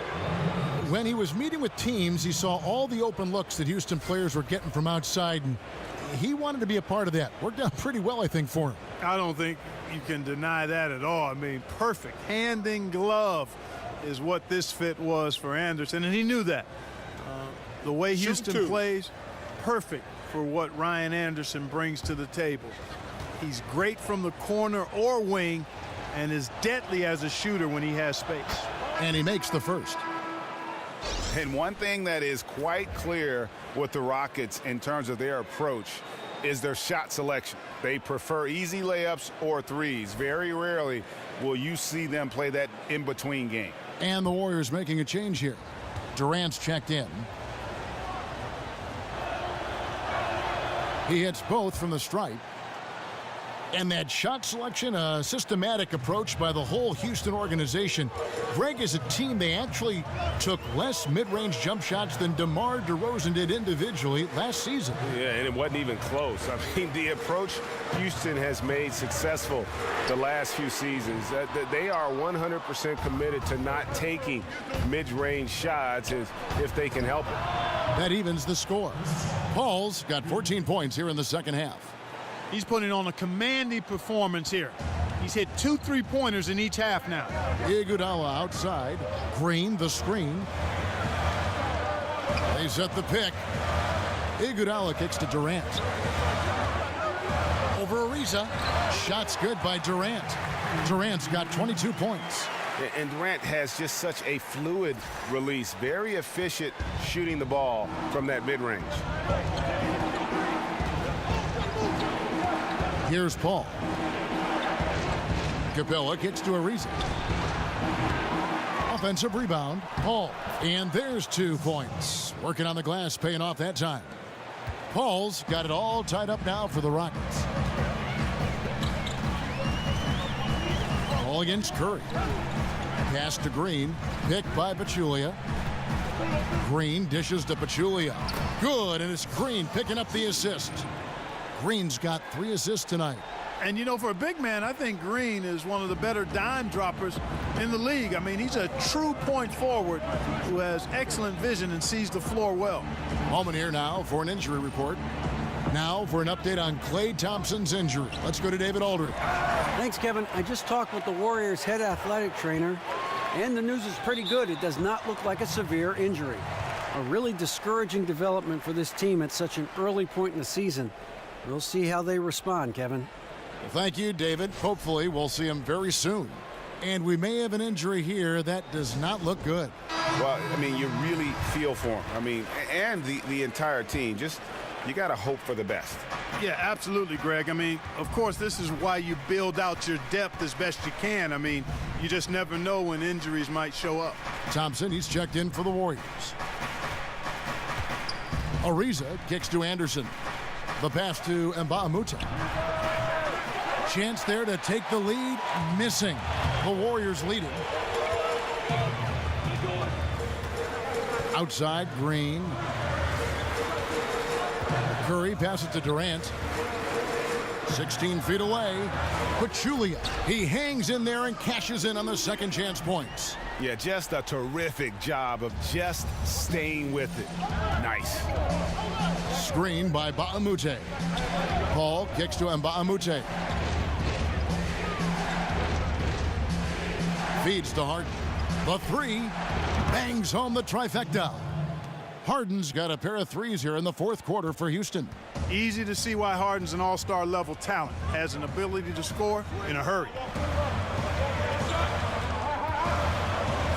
When he was meeting with teams, he saw all the open looks that Houston players were getting from outside, and he wanted to be a part of that. Worked out pretty well, I think, for him. I don't think you can deny that at all. I mean, perfect hand in glove is what this fit was for Anderson, and he knew that. The way Houston plays, perfect for what Ryan Anderson brings to the table. He's great from the corner or wing and is deadly as a shooter when he has space. And he makes the first. And one thing that is quite clear with the Rockets in terms of their approach is their shot selection. They prefer easy layups or threes. Very rarely will you see them play that in-between game. And the Warriors making a change here. Durant's checked in. He hits both from the stripe. And that shot selection, a systematic approach by the whole Houston organization. Greg, as a team, they actually took less mid-range jump shots than DeMar DeRozan did individually last season. Yeah, and it wasn't even close. I mean, the approach Houston has made successful the last few seasons, they are 100% committed to not taking mid-range shots if they can help it. That evens the score. Paul's got 14 points here in the second half. He's putting on a commanding performance here. He's hit 2 3-pointers in each half now. Iguodala outside. Green the screen. They set the pick. Iguodala kicks to Durant. Over Ariza. Shots good by Durant. Durant's got 22 points. And Durant has just such a fluid release. Very efficient shooting the ball from that mid-range. Here's Paul. Capella kicks to Ariza. Offensive rebound. Paul. And there's 2 points. Working on the glass, paying off that time. Paul's got it all tied up now for the Rockets. Ball against Curry. Pass to Green. Picked by Pachulia. Green dishes to Pachulia. Good, and it's Green picking up the assist. Green's got 3 assists tonight. And, you know, for a big man, I think Green is one of the better dime droppers in the league. I mean, he's a true point forward who has excellent vision and sees the floor well. Moment here now for an injury report. Now for an update on Klay Thompson's injury. Let's go to David Aldridge. Thanks, Kevin. I just talked with the Warriors' head athletic trainer, and the news is pretty good. It does not look like a severe injury. A really discouraging development for this team at such an early point in the season. We'll see how they respond, Kevin. Well, thank you, David. Hopefully we'll see him very soon. And we may have an injury here that does not look good. Well, I mean, you really feel for him. I mean, and the entire team. Just, you got to hope for the best. Yeah, absolutely, Greg. I mean, of course, this is why you build out your depth as best you can. I mean, you just never know when injuries might show up. Thompson, he's checked in for the Warriors. Ariza kicks to Anderson. The pass to Mbamute. Chance there to take the lead, missing. The Warriors leading. Outside, Green. Curry passes to Durant. 16 feet away. Pachulia. He hangs in there and cashes in on the second chance points. Yeah, just a terrific job of just staying with it. Nice. Screen by Mbamute. Paul kicks to Mbamute. Feeds to Harden. The 3 bangs home the trifecta. Harden's got a pair of 3s here in the 4th quarter for Houston. Easy to see why Harden's an all-star level talent. Has an ability to score in a hurry.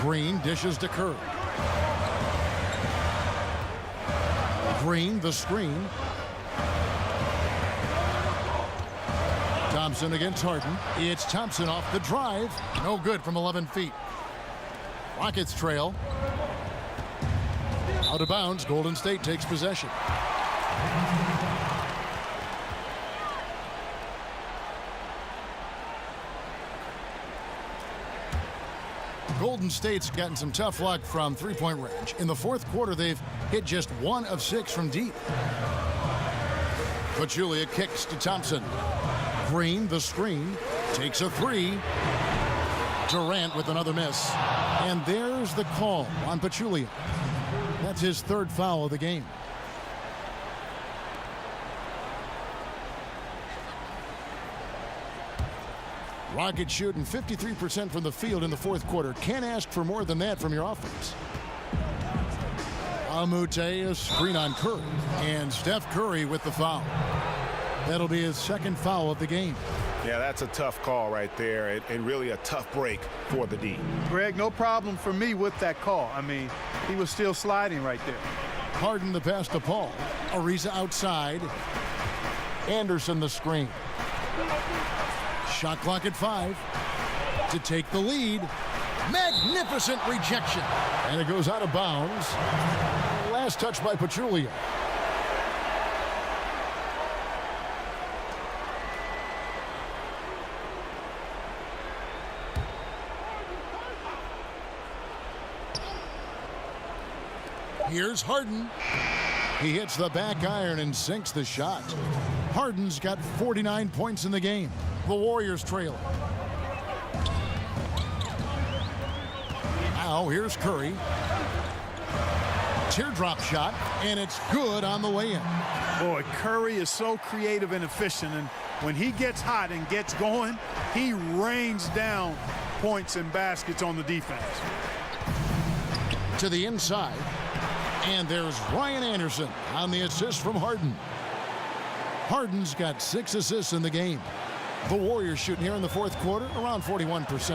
Green dishes to Curry. Green, the screen. Thompson against Harden. It's Thompson off the drive. No good from 11 feet. Rockets trail. Out of bounds. Golden State takes possession. Golden State's gotten some tough luck from three-point range. In the 4th quarter, they've hit just 1 of 6 from deep. Pachulia kicks to Thompson. Green, the screen, takes a 3. Durant with another miss. And there's the call on Pachulia. That's his 3rd foul of the game. Rockets shooting 53% from the field in the 4th quarter. Can't ask for more than that from your offense. Mbamute, a screen on Curry. And Steph Curry with the foul. That'll be his 2nd foul of the game. Yeah, that's a tough call right there, and really a tough break for the D. Greg, no problem for me with that call. I mean, he was still sliding right there. Harden the pass to Paul. Ariza outside. Anderson the screen. Shot clock at 5 to take the lead. Magnificent rejection. And it goes out of bounds. Last touch by Pachulia. Here's Harden. He hits the back iron and sinks the shot. Harden's got 49 points in the game. The Warriors trailing. Now here's Curry. Teardrop shot, and it's good on the way in. Boy, Curry is so creative and efficient, and when he gets hot and gets going, he rains down points and baskets on the defense. To the inside, and there's Ryan Anderson on the assist from Harden. Harden's got 6 assists in the game. The Warriors shooting here in the 4th quarter around 41%.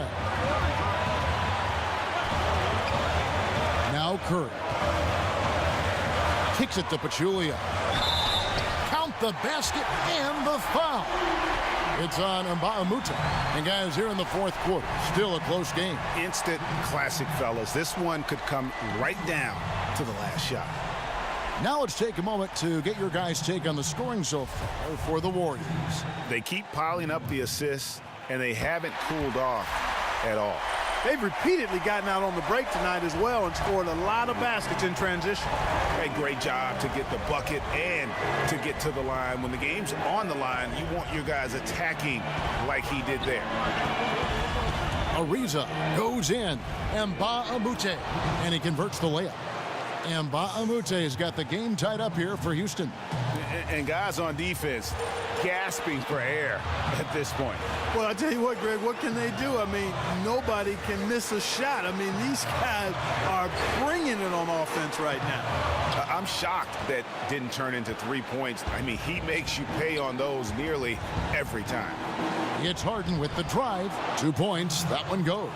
Now Curry. Kicks it to Pachulia. Count the basket and the foul. It's on Mbamute. And guys, here in the fourth quarter, still a close game. Instant classic, fellas. This one could come right down to the last shot. Now let's take a moment to get your guys' take on the scoring so far for the Warriors. They keep piling up the assists, and they haven't cooled off at all. They've repeatedly gotten out on the break tonight as well and scored a lot of baskets in transition. A great job to get the bucket and to get to the line. When the game's on the line, you want your guys attacking like he did there. Ariza goes in. Mbamute. And he converts the layup. Mbamute has got the game tied up here for Houston. And guys on defense gasping for air at this point. Well, I tell you what, Greg, what can they do? I mean, nobody can miss a shot. I mean, these guys are bringing it on offense right now. I'm shocked that didn't turn into 3 points. I mean, he makes you pay on those nearly every time. It's Harden with the drive. 2 points. That one goes.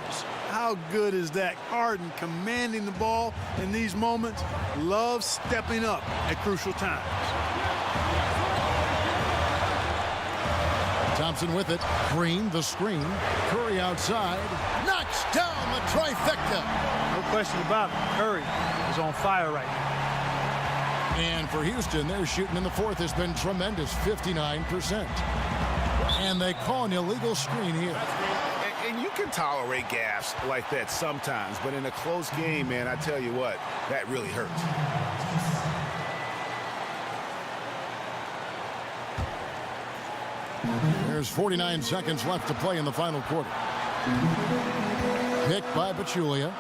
How good is that? Harden commanding the ball in these moments. Loves stepping up at crucial times. Thompson with it. Green, the screen. Curry outside. Knocks down the trifecta. No question about it. Curry is on fire right now. And for Houston, their shooting in the fourth has been tremendous, 59%. And they call an illegal screen here. And you can tolerate gaffes like that sometimes, but in a close game, man, I tell you what, that really hurts. There's 49 seconds left to play in the final quarter. Picked by Pachulia.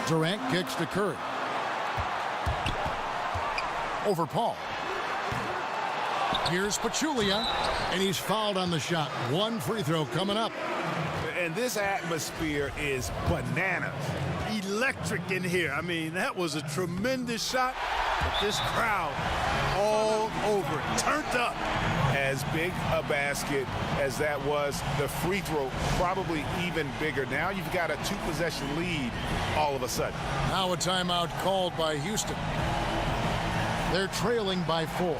Durant kicks to Curry. Over Paul. Here's Pachulia, and he's fouled on the shot. One free throw coming up. And this atmosphere is bananas. Electric in here. I mean, that was a tremendous shot, but this crowd all over it, turned up. As big a basket as that was, the free throw probably even bigger. Now you've got a 2-possession lead all of a sudden. Now a timeout called by Houston. They're trailing by 4.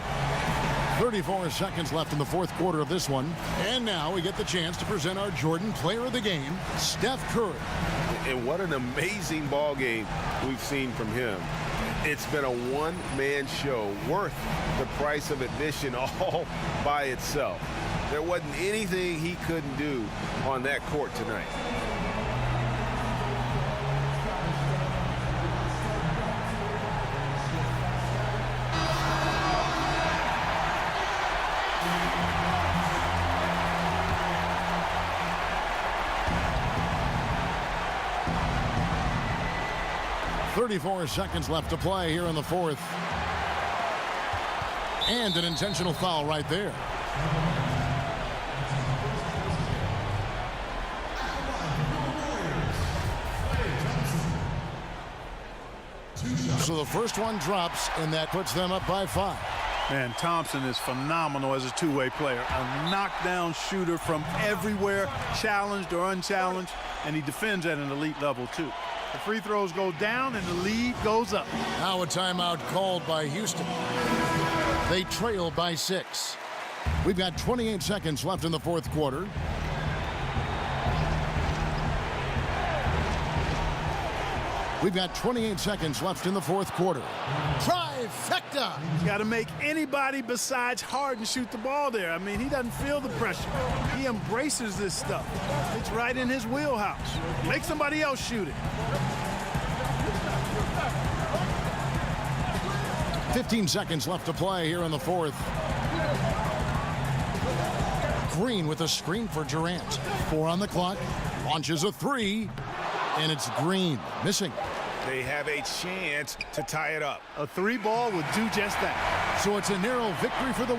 34 seconds left in the fourth quarter of this one. And now we get the chance to present our Jordan Player of the Game, Steph Curry. And what an amazing ball game we've seen from him. It's been a one-man show worth the price of admission all by itself. There wasn't anything he couldn't do on that court tonight. .34 seconds left to play here in the fourth. And an intentional foul right there. So the first one drops, and that puts them up by 5. Man, Thompson is phenomenal as a two-way player. A knockdown shooter from everywhere, challenged or unchallenged, and he defends at an elite level, too. The free throws go down, and the lead goes up. Now a timeout called by Houston. They trail by 6. We've got 28 seconds left in the fourth quarter. We've got 28 seconds left in the fourth quarter. Trifecta! He's got to make anybody besides Harden shoot the ball there. I mean, he doesn't feel the pressure. He embraces this stuff. It's right in his wheelhouse. Make somebody else shoot it. 15 seconds left to play here in the fourth. Green with a screen for Durant. 4 on the clock. Launches a 3. And it's Green missing. They have a chance to tie it up. A 3 ball would do just that. So it's a narrow victory for the